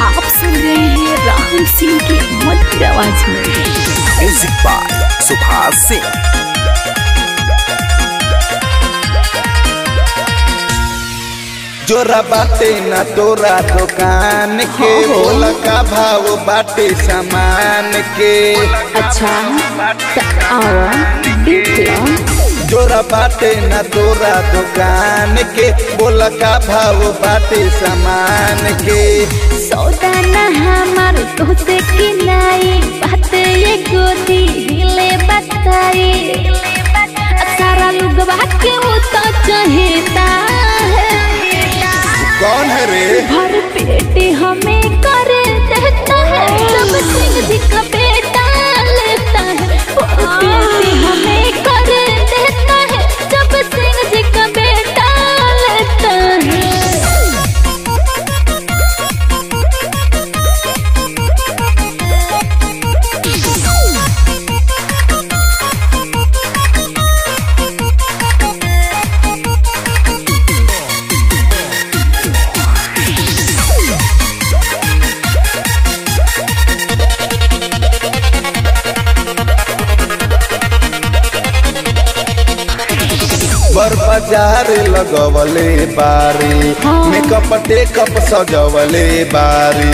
आप सुन रहे हैं राहुल सिंह की मधुर आवाज में। Music by Subhash Singh. जोरा बाटे न तोरा दुकान के, बोला का भाव बाटे सामान के। अच्छा आओ देख लो। जोरा बाटे न तोरा दुकान के, बोला का भाव बाटे सामान के। सौदा न हमार तोते की नाई, बात ये गोदी दिले बताई। सारा लोग बात वो तो चाहता है। कौन है रे? भर पेट हमें कर देता है, जब सिंह जी का बेटा लेता है। भर पेट हमें कर देता है, जब सिंह जी का बेटा लेता है। बर बाजार लगवले बारी, मेकअप टेकअप सजवले बारी।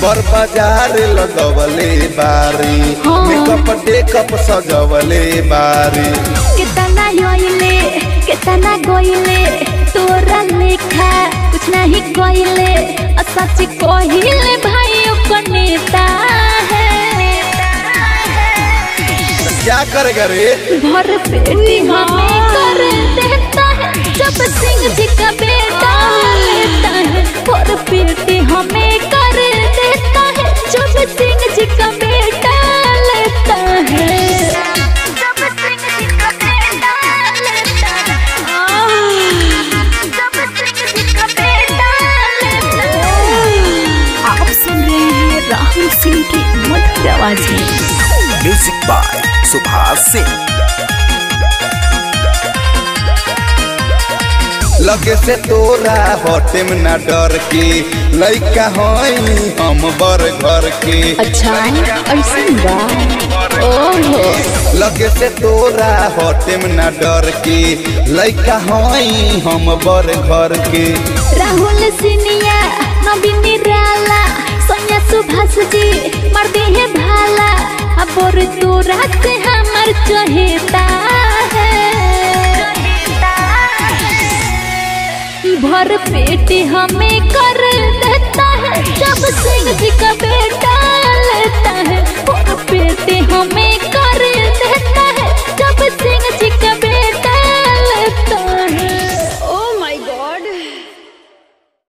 बर बाजार लगवले बारी, मेकअप टेकअप सजवले बारी। कितना योइले कितना गोइले, तोरा लेखा कुछ नहीं गोइले। सच कोहिले भाइयों को नेता है। क्या करेगा रे? भर पेटी हमें कर देता है, जब सिंह जी का बेटा लेता है। भर पेटी हमें कर देता है, जब सिंह जी का बेटा लेता है। जब सिंह जी का बेटा लेता है, जब सिंह जी का बेटा लेता है। आप सुन रहे हैं राहुल सिंह की मधुर आवाज में। Music by Subhash Singh. लगे से तोरा होटे में न डर के, लइका होई हम बर घर के। अच्छा ऐसे बा। ओहो लगे से तोरा होटे में न डर के, लइका होई हम बर घर के। राहुल सिनिया नवीन निराला, सोनिया सुभाष जी मार दे है भाला। अब और तोरा से हमार चाहता है। भर पेट हमें कर